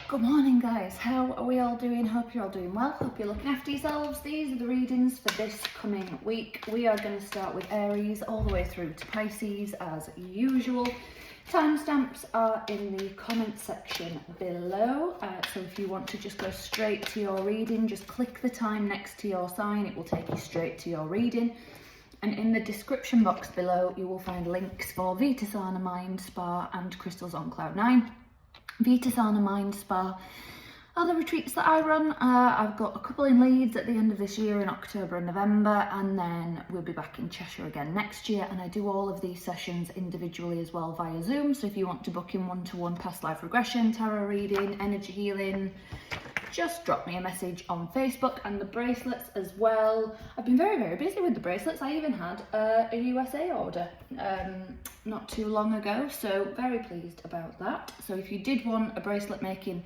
Good morning guys, how are we all doing? Hope you're all doing well, hope you're looking after yourselves. These are the readings for this coming week. We are going to start with Aries all the way through to Pisces as usual. Timestamps are in the comment section below, so if you want to just go straight to your reading, just click the time next to your sign, it will take you straight to your reading. And in the description box below you will find links for Vita, Mind Spa and Crystals on Cloud 9. Vita, Mind Spa are the retreats that I run. I've got a couple in Leeds at the end of this year in October and November, and then we'll be back in Cheshire again next year. And I do all of these sessions individually as well via Zoom. So if you want to book in one-to-one past life regression, tarot reading, energy healing, just drop me a message on Facebook. And the bracelets as well. I've been very busy with the bracelets. I even had a USA order not too long ago, so very pleased about that. So if you did want a bracelet making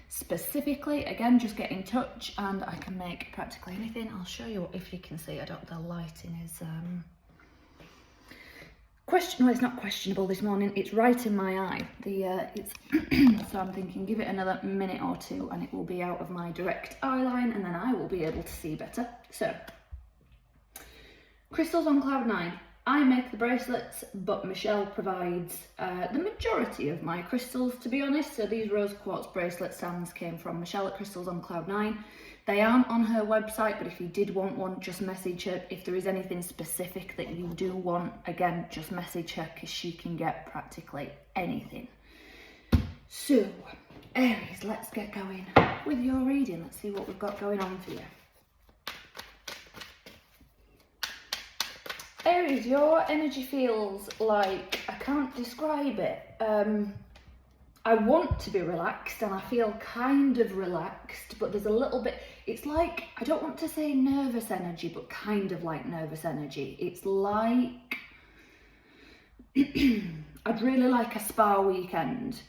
specifically, again, just get in touch and I can make practically anything. I'll show you if you can see. The lighting is it's not questionable this morning, it's right in my eye. So I'm thinking give it another minute or two and it will be out of my direct eye line and then I will be able to see better. So Crystals on Cloud 9. I make the bracelets, but Michelle provides the majority of my crystals, to be honest. So these rose quartz bracelet stands came from Michelle at Crystals on Cloud 9. They aren't on her website, but if you did want one, just message her. If there is anything specific that you do want, again, just message her because she can get practically anything. So, Aries, let's get going with your reading. Let's see what we've got going on for you. Aries, your energy feels like, I can't describe it. I want to be relaxed and I feel kind of relaxed, but there's a little bit, it's like, I don't want to say nervous energy, but kind of like nervous energy. It's like, I'd really like a spa weekend.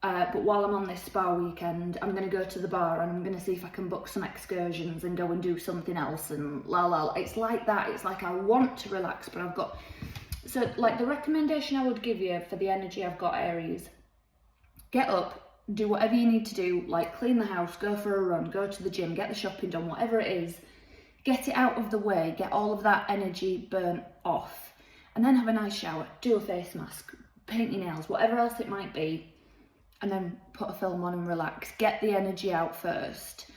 But while I'm on this spa weekend, I'm going to go to the bar and I'm going to see if I can book some excursions and go and do something else and It's like that. It's like I want to relax, but I've got... So, like, the recommendation I would give you for the energy I've got, Aries, get up, do whatever you need to do, like clean the house, go for a run, go to the gym, get the shopping done, whatever it is, get it out of the way, get all of that energy burnt off, and then have a nice shower, do a face mask, paint your nails, whatever else it might be, and then put a film on and relax. Get the energy out first.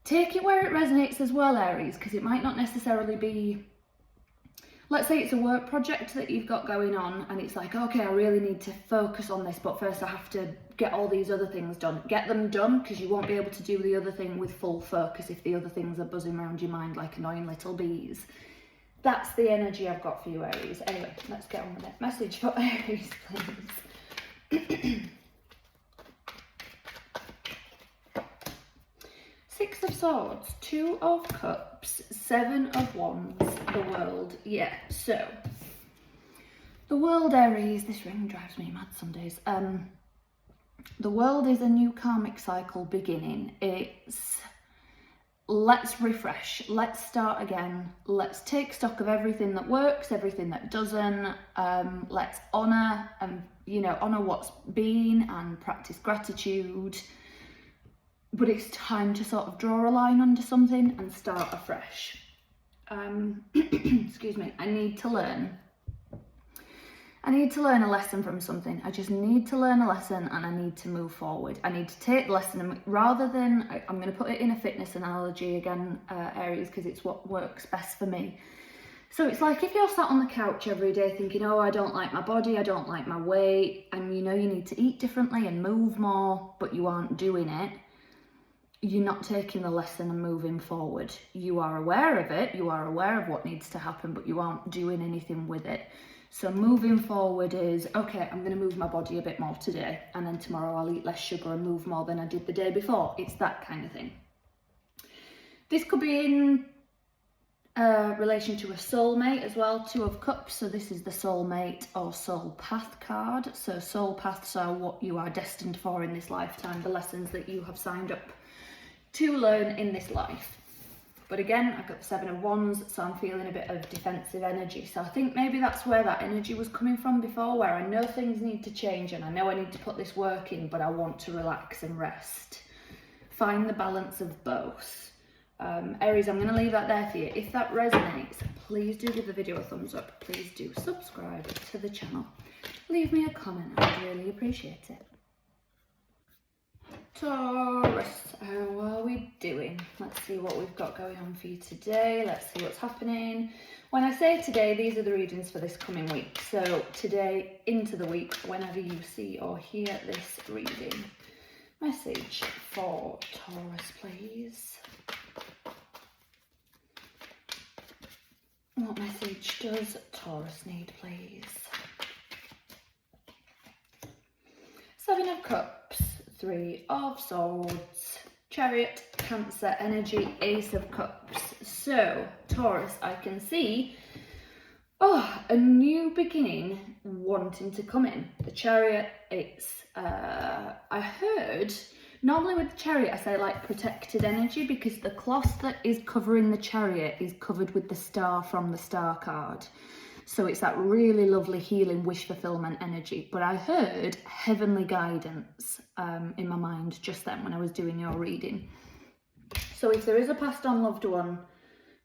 Take it where it resonates as well, Aries, because it might not necessarily be... Let's say it's a work project that you've got going on and it's like, okay, I really need to focus on this, but first I have to get all these other things done. Get them done, because you won't be able to do the other thing with full focus if the other things are buzzing around your mind like annoying little bees. That's the energy I've got for you, Aries. Anyway, let's get on with it. Message for Aries, please. Six of Swords, Two of Cups, Seven of Wands, the World. Yeah, so the World, Aries, this ring drives me mad some days. The World is a new karmic cycle beginning. It's let's refresh, let's start again, let's take stock of everything that works, everything that doesn't. Let's honour honour what's been and practice gratitude. But it's time to sort of draw a line under something and start afresh. Excuse me, I need to learn a lesson from something. I just need to learn a lesson and I need to move forward. I need to take the lesson and rather than, I'm going to put it in a fitness analogy again, Aries, because it's what works best for me. So it's like if you're sat on the couch every day thinking, oh, I don't like my body, I don't like my weight, and you know you need to eat differently and move more, but you aren't doing it. You're not taking the lesson and moving forward. You are aware of it, you are aware of what needs to happen, but you aren't doing anything with it. So moving forward is, okay, I'm going to move my body a bit more today, and then tomorrow I'll eat less sugar and move more than I did the day before. It's that kind of thing. This could be in relation to a soulmate as well, Two of Cups. So this is the soulmate or soul path card. So soul paths are what you are destined for in this lifetime, the lessons that you have signed up to learn in this life. But again, I've got the Seven of Wands, so I'm feeling a bit of defensive energy. So I think maybe that's where that energy was coming from before, where I know things need to change and I know I need to put this work in, but I want to relax and rest. Find the balance of both. Aries, I'm going to leave that there for you. If that resonates, please do give the video a thumbs up. Please do subscribe to the channel. Leave me a comment, I'd really appreciate it. Taurus, how are we doing? Let's see what we've got going on for you today. Let's see what's happening. When I say today, these are the readings for this coming week. So today into the week, whenever you see or hear this reading. Message for Taurus, please. What message does Taurus need, please? Seven of Cups, Three of Swords, Chariot, Cancer energy, Ace of Cups. So, Taurus, I can see, a new beginning wanting to come in. The Chariot, it's, I heard, normally with the Chariot I say like protected energy, because the cloth that is covering the Chariot is covered with the star from the Star card. So it's that really lovely healing wish fulfillment energy. But I heard heavenly guidance in my mind just then when I was doing your reading. So if there is a passed on loved one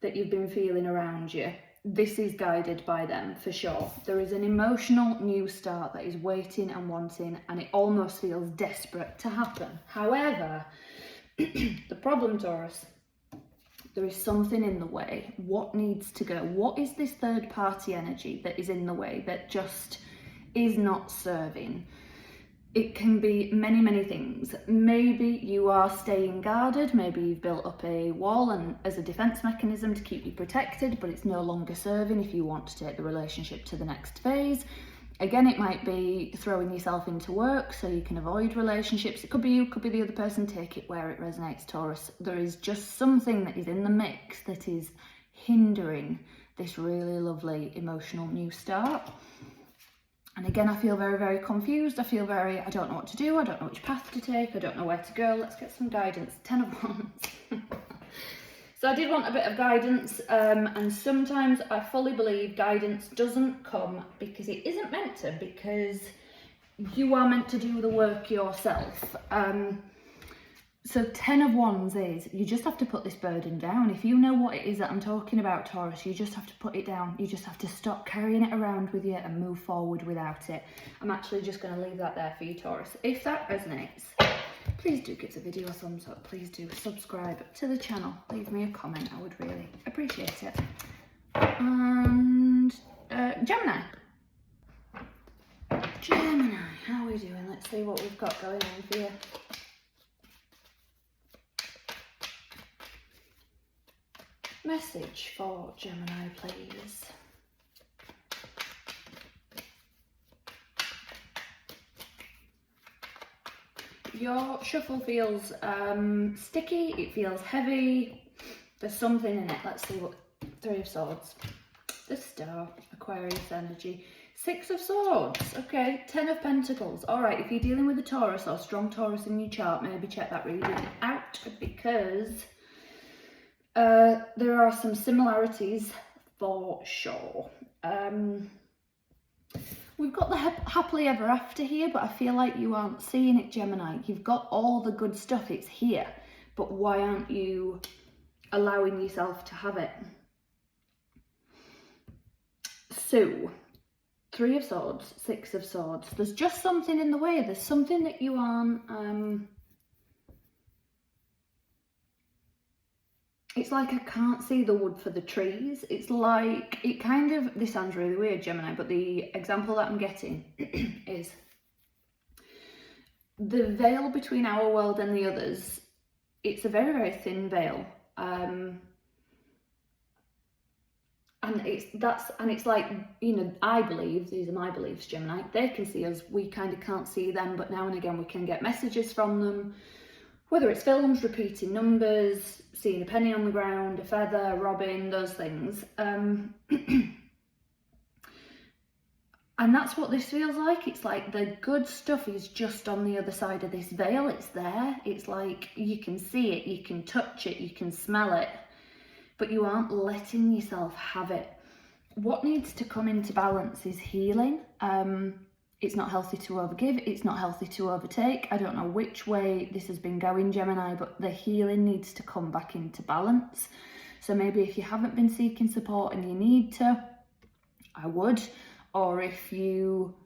that you've been feeling around you, this is guided by them for sure. There is an emotional new start that is waiting and wanting, and it almost feels desperate to happen. However, the problem, Taurus, there is something in the way. What needs to go? What is this third party energy that is in the way, that just is not serving? It can be many, many things. Maybe you are staying guarded. Maybe you've built up a wall and as a defense mechanism to keep you protected, but it's no longer serving if you want to take the relationship to the next phase. Again, it might be throwing yourself into work so you can avoid relationships. It could be you, could be the other person. Take it where it resonates, Taurus. There is just something that is in the mix that is hindering this really lovely emotional new start. And again, I feel very, very confused. I feel I don't know what to do. I don't know which path to take. I don't know where to go. Let's get some guidance. 10 of Wands. So I did want a bit of guidance, and sometimes I fully believe guidance doesn't come because it isn't meant to, because you are meant to do the work yourself. So 10 of Wands is, you just have to put this burden down. If you know what it is that I'm talking about, Taurus, you just have to put it down. You just have to stop carrying it around with you and move forward without it. I'm actually just going to leave that there for you, Taurus. If that resonates, please do give the video a thumbs up. Please do subscribe to the channel. Leave me a comment. I would really appreciate it. And Gemini. Gemini, how are we doing? Let's see what we've got going on for you. Message for Gemini, please. Your shuffle feels sticky, it feels heavy, there's something in it. Let's see what. Three of Swords, the Star, Aquarius energy, Six of Swords, okay, 10 of Pentacles. All right, if you're dealing with a Taurus or strong Taurus in your chart, maybe check that reading out, because there are some similarities for sure. We've got the happily ever after here, but I feel like you aren't seeing it, Gemini. You've got all the good stuff, it's here, but why aren't you allowing yourself to have it? So, Three of Swords, Six of Swords. There's just something in the way. There's something that you aren't... It's like I can't see the wood for the trees. It's like, it kind of, this sounds really weird, Gemini, but the example that I'm getting is the veil between our world and the others. It's a very, very thin veil. And it's like, you know, I believe, these are my beliefs, Gemini, they can see us, we kind of can't see them, but now and again we can get messages from them. Whether it's films, repeating numbers, seeing a penny on the ground, a feather, a robin, those things. And that's what this feels like. It's like the good stuff is just on the other side of this veil. It's there. It's like you can see it, you can touch it, you can smell it. but you aren't letting yourself have it. What needs to come into balance is healing. It's not healthy to overgive, it's not healthy to overtake. I don't know which way this has been going, Gemini, but the healing needs to come back into balance. So maybe if you haven't been seeking support and you need to, I would. Or if you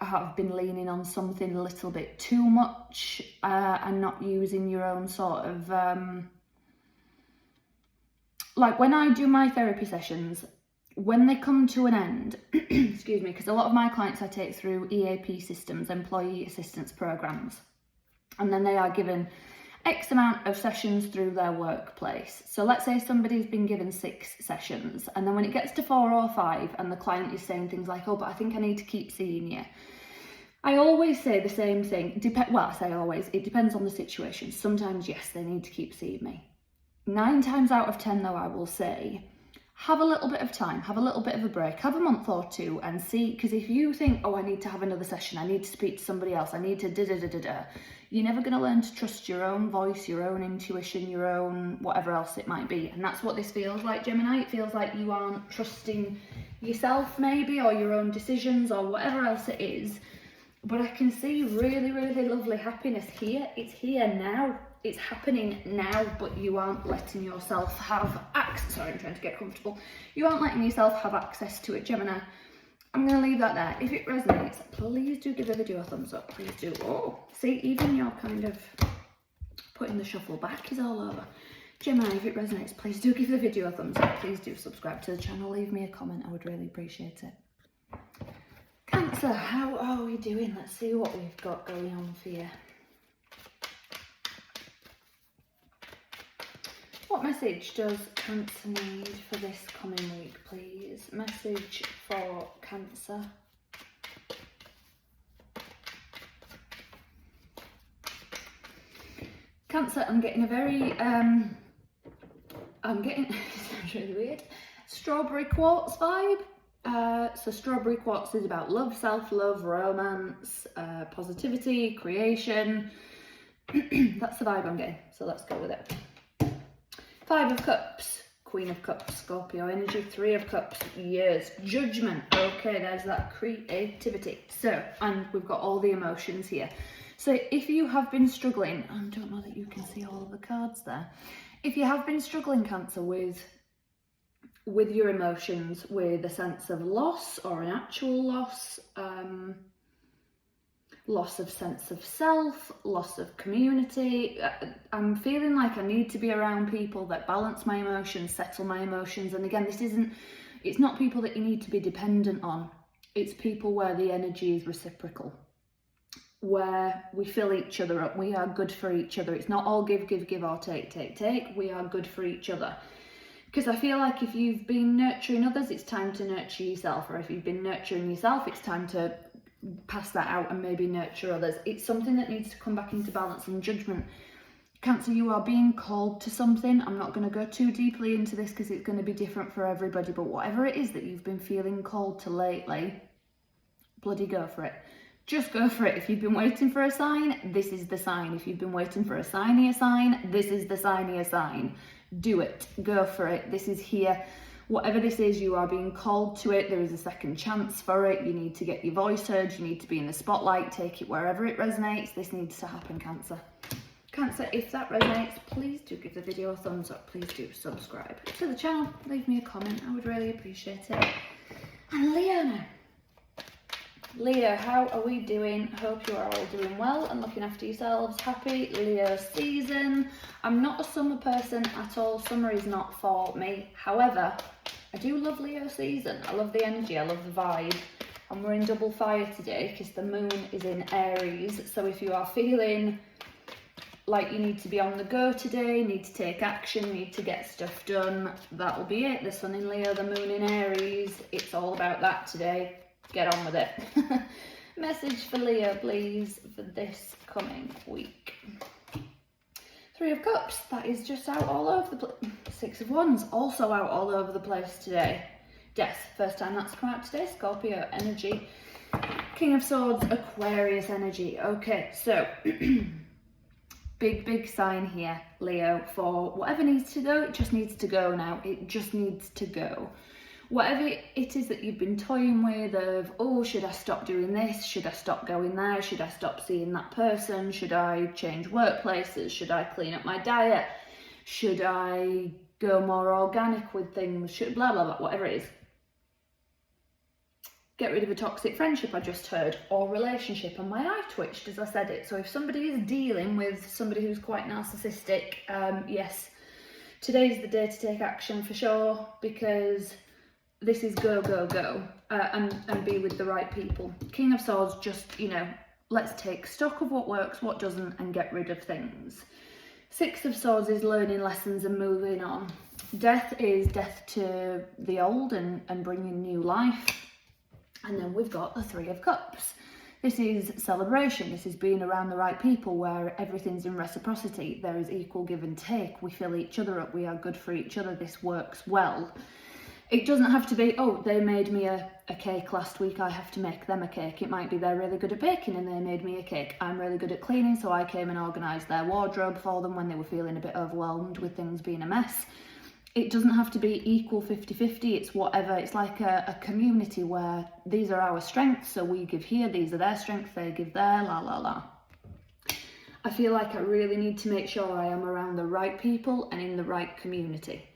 have been leaning on something a little bit too much and not using your own sort of... like when I do my therapy sessions, when they come to an end, excuse me, because a lot of my clients I take through EAP systems, employee assistance programs, and then they are given X amount of sessions through their workplace. So let's say somebody's been given 6 sessions, and then when it gets to 4 or 5 and the client is saying things like, oh, but I think I need to keep seeing you, I always say the same thing. Well, I say always, it depends on the situation. Sometimes, yes, they need to keep seeing me. 9 times out of 10 though, I will say, have a little bit of time, have a little bit of a break, have a month or 2 and see, because if you think, oh, I need to have another session, I need to speak to somebody else, I need to da-da-da-da-da, you're never going to learn to trust your own voice, your own intuition, your own whatever else it might be. And that's what this feels like, Gemini. It feels like you aren't trusting yourself maybe, or your own decisions, or whatever else it is. But I can see really, really lovely happiness here. It's here now. It's happening now, but you aren't letting yourself have access. Sorry, I'm trying to get comfortable. You aren't letting yourself have access to it, Gemini. I'm going to leave that there. If it resonates, please do give the video a thumbs up. Please do. Oh, see, even your kind of putting the shuffle back is all over. Gemini, if it resonates, please do give the video a thumbs up. Please do subscribe to the channel. Leave me a comment. I would really appreciate it. Cancer, how are we doing? Let's see what we've got going on for you. What message does Cancer need for this coming week, please? Message for Cancer. Cancer, I'm getting a very, I'm getting, it sounds really weird, strawberry quartz vibe. So strawberry quartz is about love, self-love, romance, positivity, creation. That's the vibe I'm getting, so let's go with it. 5 of Cups, Queen of Cups, Scorpio energy. 3 of Cups, years, judgment. Okay, there's that creativity. So, and we've got all the emotions here. So if you have been struggling, I don't know that you can see all of the cards there. If you have been struggling, Cancer, with your emotions, with a sense of loss or an actual loss, loss of sense of self, loss of community, I'm feeling like I need to be around people that balance my emotions, settle my emotions. And again, it's not people that you need to be dependent on. It's people where the energy is reciprocal, where we fill each other up. We are good for each other. It's not all give, give, give, or take, take, take. We are good for each other. Because I feel like if you've been nurturing others, it's time to nurture yourself. Or if you've been nurturing yourself, it's time to pass that out and maybe nurture others. It's something that needs to come back into balance and judgment. Cancer, you are being called to something. I'm not going to go too deeply into this because it's going to be different for everybody, but whatever it is that you've been feeling called to lately, bloody go for it. Just go for it. If you've been waiting for a sign, this is the sign. If you've been waiting for a signier sign, this is the signier sign. Do it. Go for it. This is here. Whatever this is, you are being called to it. There is a second chance for it. You need to get your voice heard. You need to be in the spotlight. Take it wherever it resonates. This needs to happen, Cancer. Cancer, if that resonates, please do give the video a thumbs up. Please do subscribe to the channel. Leave me a comment. I would really appreciate it. And Leo now. Leo, how are we doing? Hope you are all doing well and looking after yourselves. Happy Leo season. I'm not a summer person at all. Summer is not for me. However, I do love Leo season. I love the energy. I love the vibe. And we're in double fire today because the moon is in Aries. So if you are feeling like you need to be on the go today, need to take action, need to get stuff done, that'll be it. The sun in Leo, the moon in Aries. It's all about that today. Get on with it. Message for Leo, please, for this coming week. 3 of Cups, that is just out all over the place. 6 of Wands, also out all over the place today. Death, first time that's come out today. Scorpio energy. King of Swords, Aquarius energy. Okay, so Big sign here, Leo, for whatever needs to go. It just needs to go now. It just needs to go. Whatever it is that you've been toying with of, oh, should I stop doing this? Should I stop going there? Should I stop seeing that person? Should I change workplaces? Should I clean up my diet? Should I go more organic with things? Should blah, blah, blah, whatever it is. Get rid of a toxic friendship, I just heard, or relationship, and my eye twitched as I said it. So if somebody is dealing with somebody who's quite narcissistic, yes, today's the day to take action for sure, because this is go, go, go, and be with the right people. King of Swords, just, you know, let's take stock of what works, what doesn't, and get rid of things. Six of Swords is learning lessons and moving on. Death is death to the old and bringing new life. And then we've got the Three of Cups. This is celebration. This is being around the right people where everything's in reciprocity. There is equal give and take. We fill each other up. We are good for each other. This works well. It doesn't have to be, oh, they made me a cake last week, I have to make them a cake. It might be they're really good at baking and they made me a cake. I'm really good at cleaning, so I came and organised their wardrobe for them when they were feeling a bit overwhelmed with things being a mess. It doesn't have to be equal 50-50, it's whatever. It's like a community where these are our strengths, so we give here, these are their strengths, they give there, la la la. I feel like I really need to make sure I am around the right people and in the right community.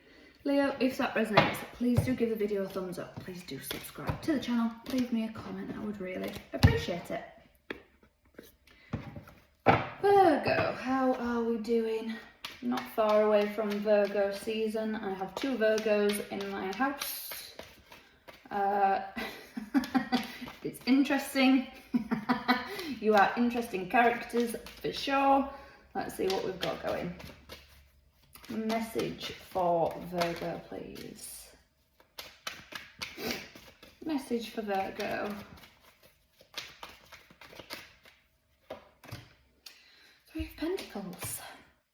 Leo, if that resonates, please do give the video a thumbs up. Please do subscribe to the channel. Leave me a comment, I would really appreciate it. Virgo, how are we doing? Not far away from Virgo season. I have two Virgos in my house. It's interesting. You are interesting characters for sure. Let's see what we've got going. Message for Virgo, please. Message for Virgo. Three of Pentacles.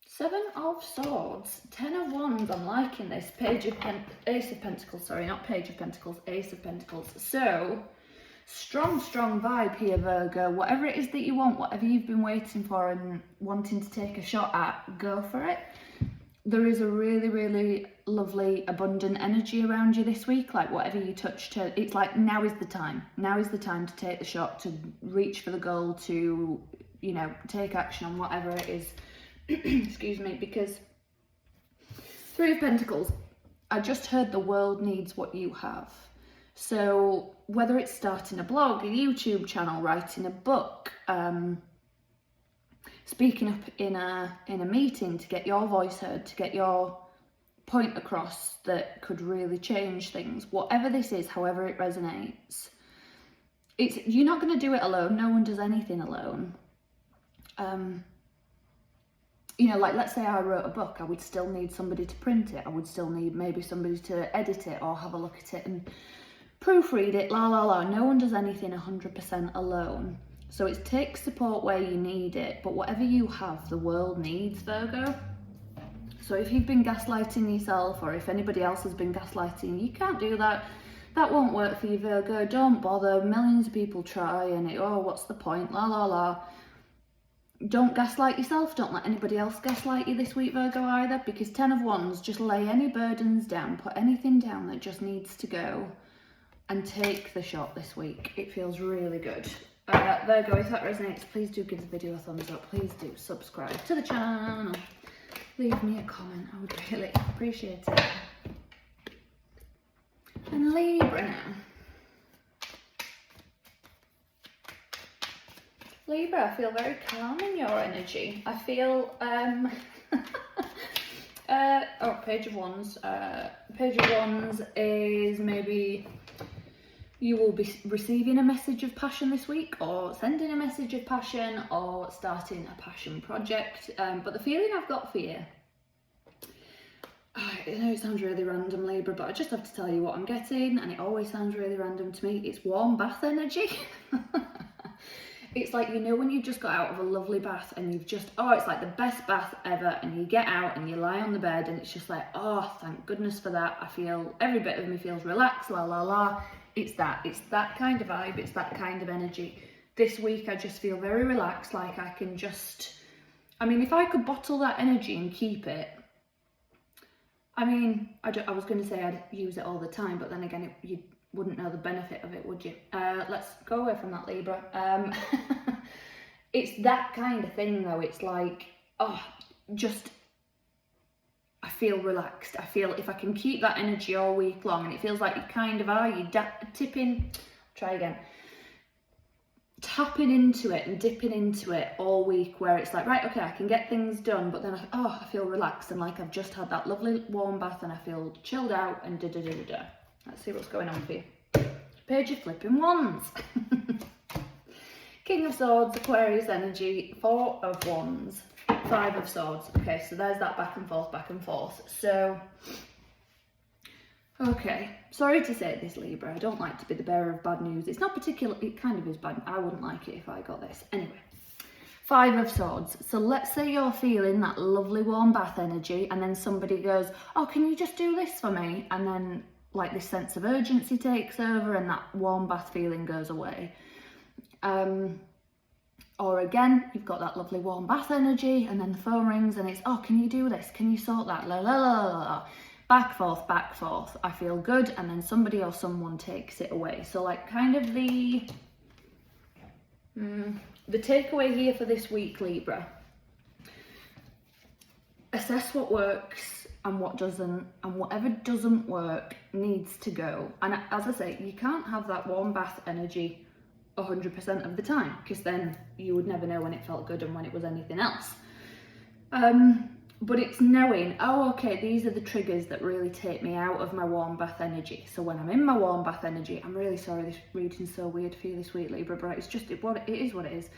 Seven of Swords. Ten of Wands. I'm liking this. Ace of Pentacles. Sorry, not Page of Pentacles. Ace of Pentacles. So, strong vibe here, Virgo. Whatever it is that you want, whatever you've been waiting for and wanting to take a shot at, go for it. There is a really lovely, abundant energy around you this week. Like whatever you touch, it's like now is the time. Now is the time to take the shot, to reach for the goal, to, you know, take action on whatever it is. Excuse me, because Three of Pentacles, I just heard the world needs what you have. So whether it's starting a blog, a YouTube channel, writing a book, speaking up in a meeting to get your voice heard, to get your point across that could really change things, whatever this is, however it resonates, you're not going to do it alone. No one does anything alone. You know, like let's say I wrote a book, I would still need somebody to print it. I would still need maybe somebody to edit it or have a look at it and proofread it, la la la. No one does anything 100% alone. So it takes support where you need it, but whatever you have, the world needs, Virgo. So if you've been gaslighting yourself, or if anybody else has been gaslighting, you can't do that. That won't work for you, Virgo. Don't bother. Millions of people try and what's the point? La la la. Don't gaslight yourself. Don't let anybody else gaslight you this week, Virgo, either, because Ten of Wands, just lay any burdens down, put anything down that just needs to go, and take the shot this week. It feels really good. Virgo, if that resonates, please do give the video a thumbs up. Please do subscribe to the channel. Leave me a comment. I would really appreciate it. And Libra now. Libra, I feel very calm in your energy. I feel, Page of Wands. Page of Wands is maybe you will be receiving a message of passion this week, or sending a message of passion, or starting a passion project. But the feeling I've got for you, I know it sounds really random, Libra, but I just have to tell you what I'm getting, and it always sounds really random to me. It's warm bath energy. It's like, you know, when you just got out of a lovely bath and you've just, it's like the best bath ever, and you get out and you lie on the bed and it's just like, thank goodness for that. I feel, every bit of me feels relaxed, la la la. It's that kind of vibe, it's that kind of energy. This week I just feel very relaxed, like I can just I mean, if I could bottle that energy and keep it, I mean, I was going to say I'd use it all the time, but then again, you wouldn't know the benefit of it, would you? Let's go away from that, Libra. It's that kind of thing, though. It's like, oh, just, I feel relaxed. I feel if I can keep that energy all week long, and it feels like you kind of are, tapping into it and dipping into it all week, where it's like, right, okay, I can get things done, but then I feel relaxed and like I've just had that lovely warm bath and I feel chilled out and da-da-da-da-da. Let's see what's going on for you. Page of flipping wands. King of Swords, Aquarius energy, 4 of Wands, 5 of Swords. Okay, so there's that back and forth, back and forth. So, okay, sorry to say this, Libra, I don't like to be the bearer of bad news. It's not particularly, it kind of is bad. I wouldn't like it if I got this. Anyway, 5 of Swords. So let's say you're feeling that lovely warm bath energy and then somebody goes, oh, can you just do this for me? And then like this sense of urgency takes over and that warm bath feeling goes away. Or again, you've got that lovely warm bath energy and then the phone rings and it's, oh, can you do this? Can you sort that? La la la la la. Back, forth, I feel good, and then somebody or someone takes it away. So like kind of the takeaway here for this week, Libra, assess what works and what doesn't, and whatever doesn't work needs to go. And as I say, you can't have that warm bath energy 100% of the time, because then you would never know when it felt good and when it was anything else. But it's knowing, oh, okay, these are the triggers that really take me out of my warm bath energy. So when I'm in my warm bath energy, I'm really sorry this reading's so weird for you this week, Libra, but it's just, it is what it is.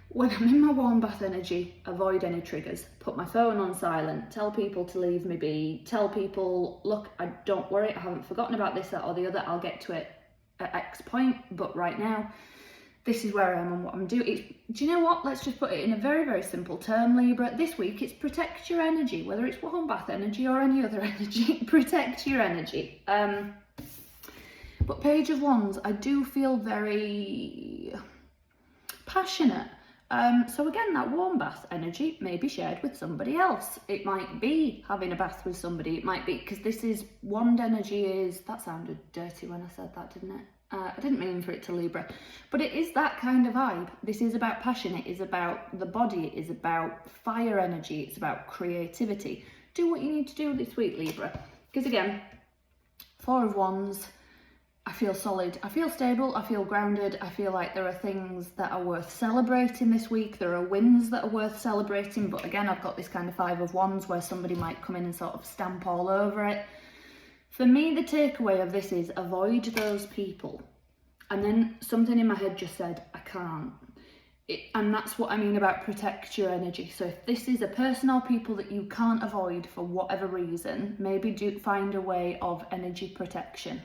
When I'm in my warm bath energy, avoid any triggers. Put my phone on silent, tell people to leave me be, tell people, look, don't worry, I haven't forgotten about this, that or the other, I'll get to it at X point, but right now, this is where I am and what I'm doing. Do you know what? Let's just put it in a very, very simple term, Libra. This week, it's protect your energy, whether it's warm bath energy or any other energy. Protect your energy. But Page of Wands, I do feel very passionate. So again, that warm bath energy may be shared with somebody else. It might be having a bath with somebody. It might be, because this is, wand energy is, that sounded dirty when I said that, didn't it? I didn't mean for it to, Libra, but it is that kind of vibe. This is about passion, it is about the body, it is about fire energy, it's about creativity. Do what you need to do this week, Libra, because again, 4 of Wands, I feel solid, I feel stable, I feel grounded, I feel like there are things that are worth celebrating this week, there are wins that are worth celebrating, but again, I've got this kind of 5 of Wands where somebody might come in and sort of stamp all over it. For me, the takeaway of this is avoid those people. And then something in my head just said, I can't. And that's what I mean about protect your energy. So if this is a person or people that you can't avoid for whatever reason, maybe do find a way of energy protection.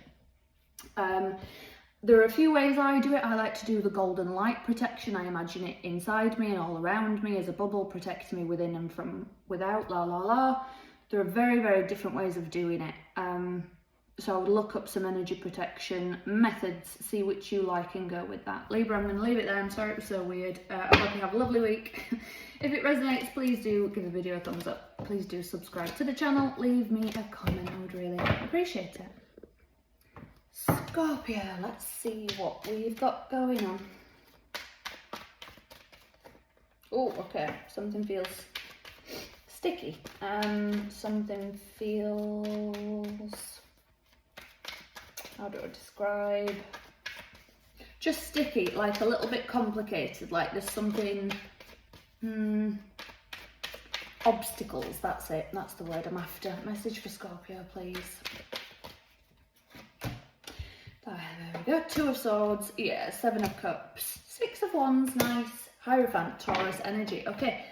There are a few ways I do it. I like to do the golden light protection. I imagine it inside me and all around me as a bubble, protecting me within and from without, la la la. There are very, very different ways of doing it. So I would look up some energy protection methods, see which you like and go with that. Libra, I'm going to leave it there. I'm sorry it was so weird. I hope you have a lovely week. If it resonates, please do give the video a thumbs up. Please do subscribe to the channel. Leave me a comment. I would really appreciate it. Scorpio, let's see what we've got going on. Oh, okay. Something feels sticky. Something feels, how do I describe? Just sticky, like a little bit complicated, like there's something, obstacles, that's it, that's the word I'm after. Message for Scorpio, please. There we go, 2 of Swords, yeah, 7 of Cups, 6 of Wands, nice, Hierophant, Taurus energy. Okay,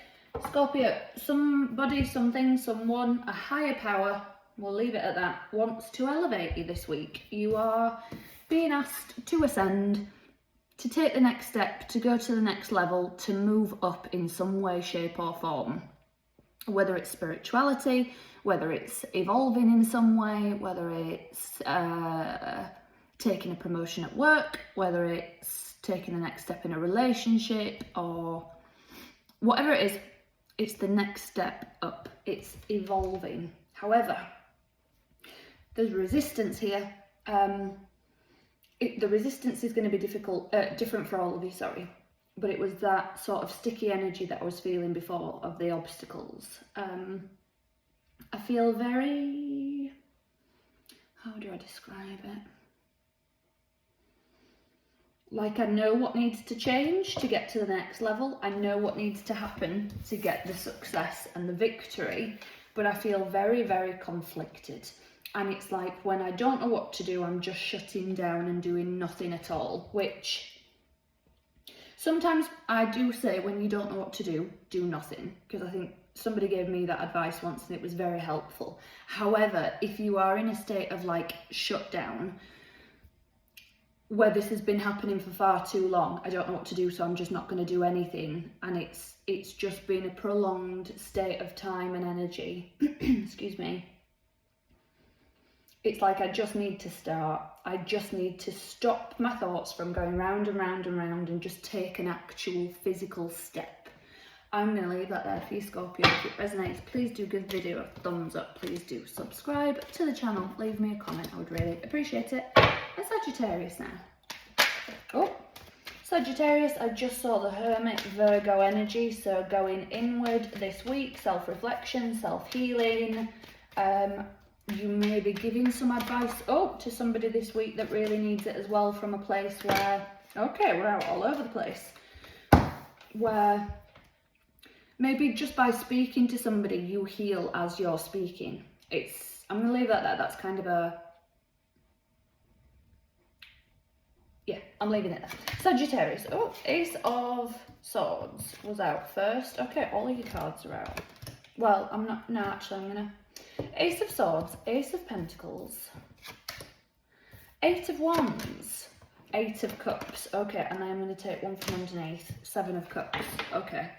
Scorpio, somebody, something, someone, a higher power, we'll leave it at that, wants to elevate you this week. You are being asked to ascend, to take the next step, to go to the next level, to move up in some way, shape or form. Whether it's spirituality, whether it's evolving in some way, whether it's taking a promotion at work, whether it's taking the next step in a relationship, or whatever it is, It's the next step up. It's evolving. However, there's resistance here. The resistance is going to be different for all of you, sorry. But it was that sort of sticky energy that I was feeling before of the obstacles. I feel very, how do I describe it? Like I know what needs to change to get to the next level. I know what needs to happen to get the success and the victory, but I feel very, very conflicted. And it's like when I don't know what to do, I'm just shutting down and doing nothing at all, which sometimes I do say when you don't know what to do, do nothing, because I think somebody gave me that advice once and it was very helpful. However, if you are in a state of like shutdown, where this has been happening for far too long, I don't know what to do, so I'm just not going to do anything, and it's just been a prolonged state of time and energy. Excuse me. It's like I just need to start. I just need to stop my thoughts from going round and round and round and just take an actual physical step. I'm going to leave that there for you, Scorpio. If it resonates, please do give the video a thumbs up. Please do subscribe to the channel. Leave me a comment. I would really appreciate it. And Sagittarius now. Oh, Sagittarius, I just saw the Hermit Virgo energy. So going inward this week, self-reflection, self-healing. You may be giving some advice to somebody this week that really needs it as well, from a place where, okay, we're out all over the place, where maybe just by speaking to somebody you heal as you're speaking. I'm going to leave that there. That's kind of I'm leaving it there. Sagittarius, Ace of Swords was out first. Okay, all of your cards are out. Well, I'm gonna Ace of Swords, Ace of Pentacles, Eight of Wands, Eight of Cups. Okay, and I'm going to take one from underneath. Seven of Cups. Okay.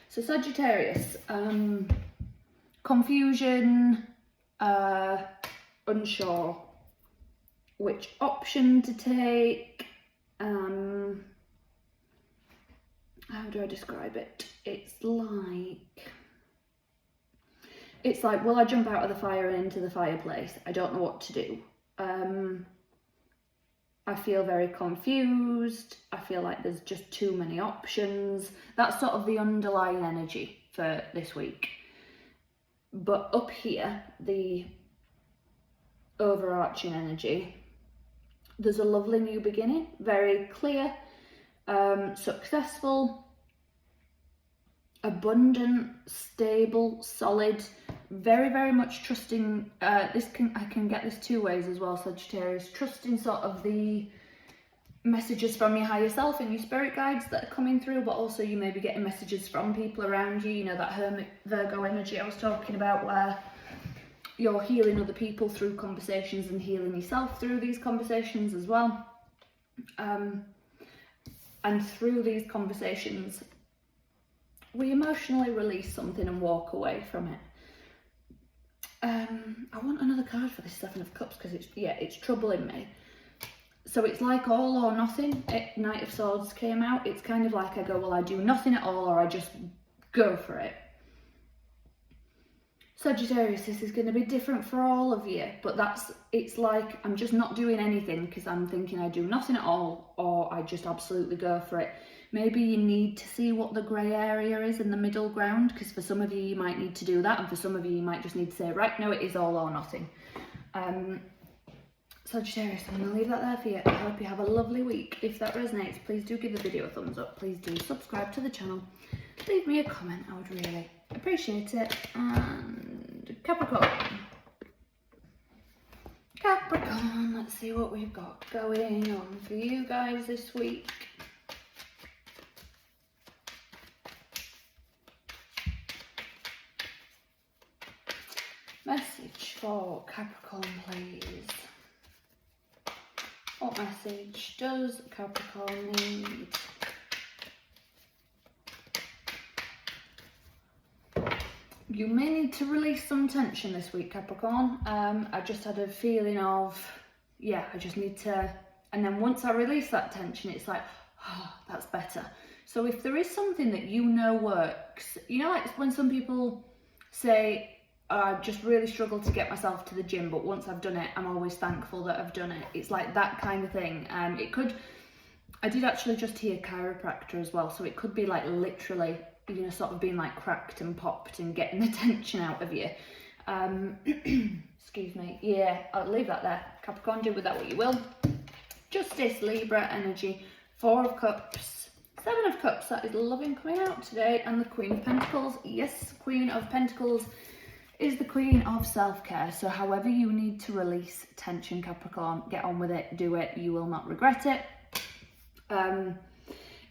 So Sagittarius, confusion, unsure which option to take. How do I describe it? It's like, will I jump out of the fire and into the fireplace? I don't know what to do. I feel very confused. I feel like there's just too many options. That's sort of the underlying energy for this week. But up here, the overarching energy, there's a lovely new beginning, very clear, successful, abundant, stable, solid, very, very much trusting. I can get this two ways as well, Sagittarius. Trusting sort of the messages from your higher self and your spirit guides that are coming through, but also you may be getting messages from people around you. You know, that Hermit Virgo energy I was talking about, where you're healing other people through conversations and healing yourself through these conversations as well. And through these conversations, we emotionally release something and walk away from it. I want another card for this Seven of Cups because it's troubling me. So it's like all or nothing. Knight of Swords came out. It's kind of like I go, well, I do nothing at all, or I just go for it. Sagittarius, this is going to be different for all of you, but it's like I'm just not doing anything because I'm thinking I do nothing at all, or I just absolutely go for it. Maybe you need to see what the grey area is in the middle ground, because for some of you, you might need to do that, and for some of you, you might just need to say, right, no, it is all or nothing. Sagittarius, I'm going to leave that there for you. I hope you have a lovely week. If that resonates, please do give the video a thumbs up. Please do subscribe to the channel. Leave me a comment. I would really appreciate it. And Capricorn, let's see what we've got going on for you guys this week. Message for Capricorn, please. What message does Capricorn need? You may need to release some tension this week, Capricorn. I just had a feeling of, I just need to, and then once I release that tension, it's like, oh, that's better. So if there is something that you know works, you know, like when some people say, I just really struggle to get myself to the gym, but once I've done it, I'm always thankful that I've done it. It's like that kind of thing. I did actually just hear chiropractor as well, so it could be like literally, you know, sort of being like cracked and popped and getting the tension out of you. Excuse me. Yeah, I'll leave that there. Capricorn, do with that what you will. Justice, Libra energy, 4 of Cups, 7 of Cups. That is loving coming out today. And the Queen of Pentacles. Yes, Queen of Pentacles is the queen of self-care. So however you need to release tension, Capricorn, get on with it, do it. You will not regret it.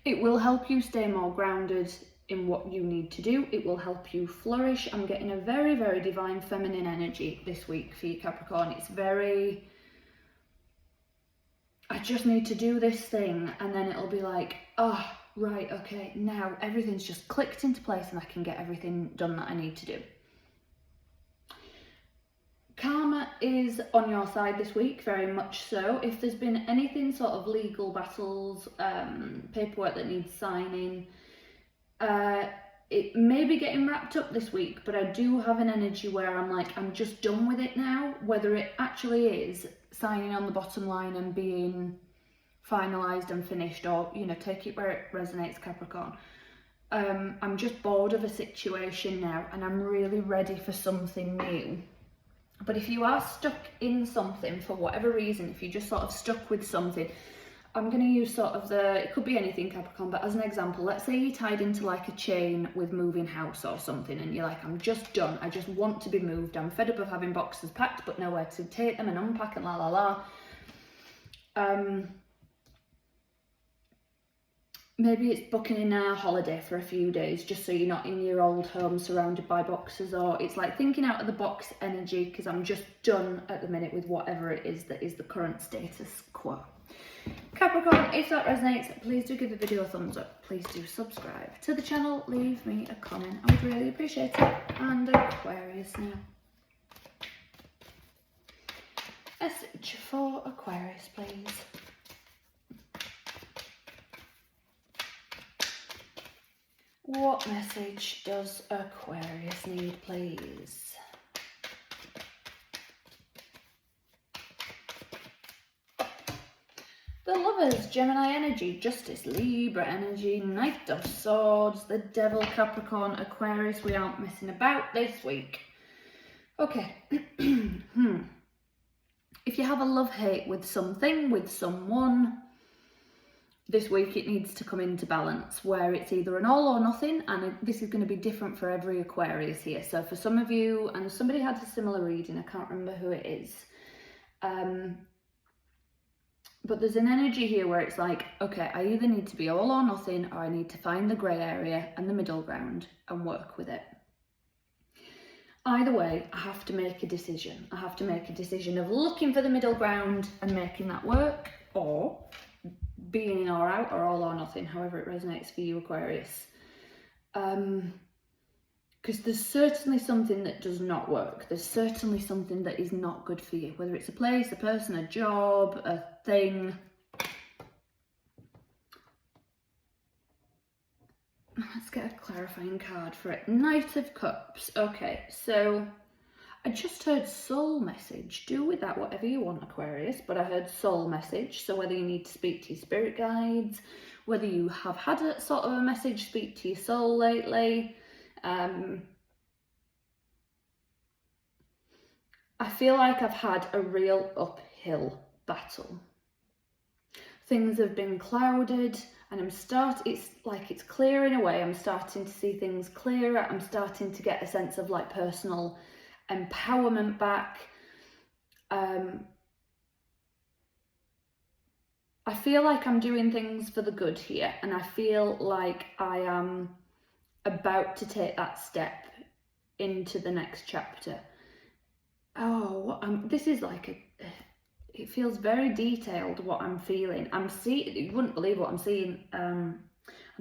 It will help you stay more grounded in what you need to do. It will help you flourish. I'm getting a very, very divine feminine energy this week for you, Capricorn. It's very, I just need to do this thing, and then it'll be like, oh, right, okay, now everything's just clicked into place and I can get everything done that I need to do. Karma is on your side this week, very much so. If there's been anything sort of legal battles, paperwork that needs signing, it may be getting wrapped up this week, but I do have an energy where I'm like, I'm just done with it now. Whether it actually is signing on the bottom line and being finalised and finished, or, you know, take it where it resonates, Capricorn. I'm just bored of a situation now and I'm really ready for something new. But if you are stuck in something for whatever reason, if you're just sort of stuck with something, I'm going to use sort of it could be anything, Capricorn, but as an example, let's say you're tied into like a chain with moving house or something and you're like, I'm just done, I just want to be moved, I'm fed up of having boxes packed but nowhere to take them and unpack and la la la. Maybe it's booking in a holiday for a few days just so you're not in your old home surrounded by boxes, or it's like thinking out of the box energy because I'm just done at the minute with whatever it is that is the current status quo. Capricorn, if that resonates, please do give the video a thumbs up. Please do subscribe to the channel, leave me a comment, I would really appreciate it. And Aquarius now. Message for Aquarius, please. What message does Aquarius need, please? The Lovers, Gemini energy, Justice, Libra energy, Knight of Swords, the Devil, Capricorn, Aquarius. We aren't messing about this week. Okay. If you have a love-hate with something, with someone, this week it needs to come into balance where it's either an all or nothing, and this is going to be different for every Aquarius here. So for some of you, and somebody had a similar reading, I can't remember who it is, but there's an energy here where it's like, okay, I either need to be all or nothing, or I need to find the grey area and the middle ground and work with it. Either way, I have to make a decision. I have to make a decision of looking for the middle ground and making that work, or being in or out, or all or nothing, however it resonates for you, Aquarius. Because there's certainly something that does not work. There's certainly something that is not good for you, whether it's a place, a person, a job, a thing. Let's get a clarifying card for it. Knight of Cups. Okay, so I just heard soul message. Do with that whatever you want, Aquarius, but I heard soul message. So whether you need to speak to your spirit guides, whether you have had a sort of a message, speak to your soul lately. I feel like I've had a real uphill battle. Things have been clouded and it's like it's clearing away. I'm starting to see things clearer. I'm starting to get a sense of like personal empowerment back. I feel like I'm doing things for the good here, and I feel like I am about to take that step into the next chapter. Oh, this is like it feels very detailed what I'm feeling. You wouldn't believe what I'm seeing, and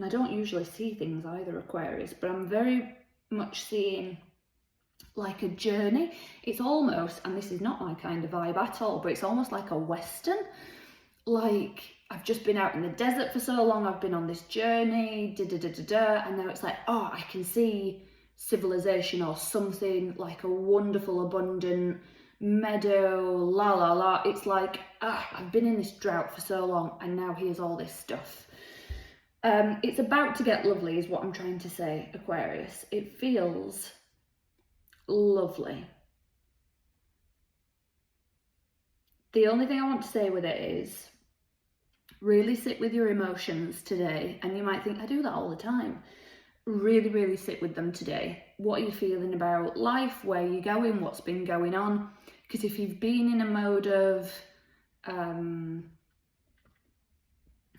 I don't usually see things either, Aquarius, but I'm very much seeing like a journey. It's almost, and this is not my kind of vibe at all, but it's almost like a Western. Like I've just been out in the desert for so long, I've been on this journey, and now it's like, oh, I can see civilization or something, like a wonderful, abundant meadow, la la la. It's like, I've been in this drought for so long, and now here's all this stuff. It's about to get lovely is what I'm trying to say, Aquarius. It feels lovely. The only thing I want to say with it is, really sit with your emotions today. And you might think, I do that all the time. Really, really sit with them today. What are you feeling about life? Where you're going? What's been going on? Because if you've been in a mode of, how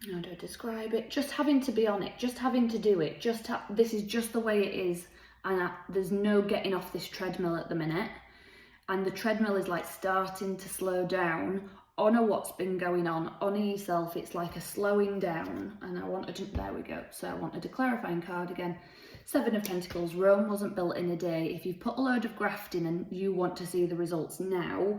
do I describe it? Just having to be on it, just having to do it, this is just the way it is. And there's no getting off this treadmill at the minute. And the treadmill is like starting to slow down. Honour what's been going on, honour yourself. It's like a slowing down. And there we go. So I wanted a clarifying card again. 7 of Pentacles, Rome wasn't built in a day. If you've put a load of graft in and you want to see the results now,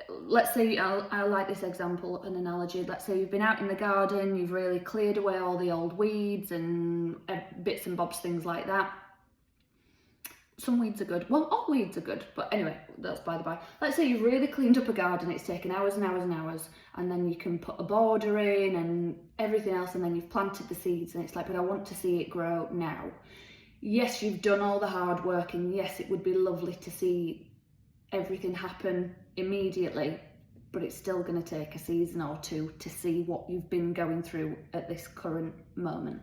let's say, I like this example, an analogy. Let's say you've been out in the garden, you've really cleared away all the old weeds and bits and bobs, things like that. Some weeds are good. Well, all weeds are good. But anyway, that's by the by. Let's say you've really cleaned up a garden. It's taken hours and hours and hours. And then you can put a border in and everything else. And then you've planted the seeds. And it's like, but I want to see it grow now. Yes, you've done all the hard work. And yes, it would be lovely to see everything happen immediately. But it's still going to take a season or two to see what you've been going through at this current moment.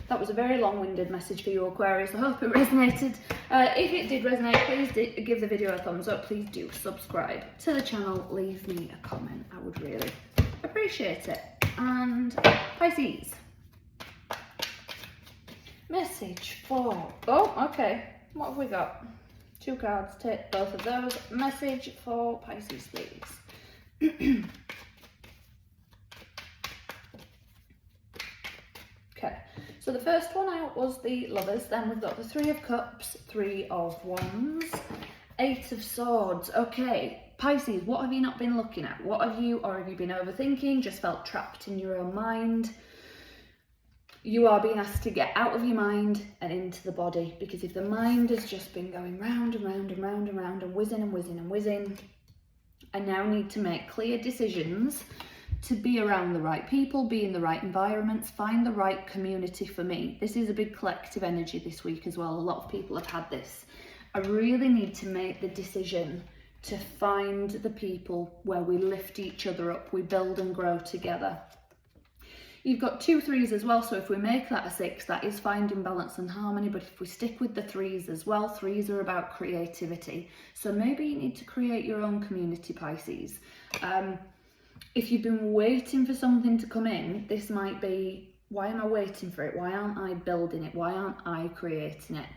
That was a very long-winded message for you, Aquarius. I hope it resonated. If it did resonate, please give the video a thumbs up. Please do subscribe to the channel. Leave me a comment. I would really appreciate it. And Pisces. Message for... Oh, okay. What have we got? 2 cards. Take both of those. Message for Pisces, please. Okay. So the first one out was the Lovers, then we've got the 3 of Cups, 3 of Wands, 8 of Swords. Okay, Pisces, what have you not been looking at? What have you, or have you been overthinking, just felt trapped in your own mind? You are being asked to get out of your mind and into the body, because if the mind has just been going round and round and round and round and whizzing and whizzing and whizzing, I now need to make clear decisions to be around the right people, be in the right environments, find the right community for me. This is a big collective energy this week as well. A lot of people have had this. I really need to make the decision to find the people where we lift each other up, we build and grow together. You've got 2 3s as well, so if we make that a 6, that is finding balance and harmony, but if we stick with the 3s as well, 3s are about creativity. So maybe you need to create your own community, Pisces. If you've been waiting for something to come in, this might be, why am I waiting for it? Why aren't I building it? Why aren't I creating it?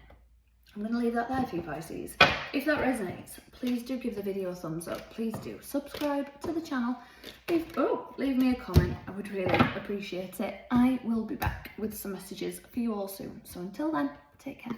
I'm going to leave that there for you, Pisces. If that resonates, please do give the video a thumbs up. Please do subscribe to the channel. Leave me a comment. I would really appreciate it. I will be back with some messages for you all soon. So until then, take care.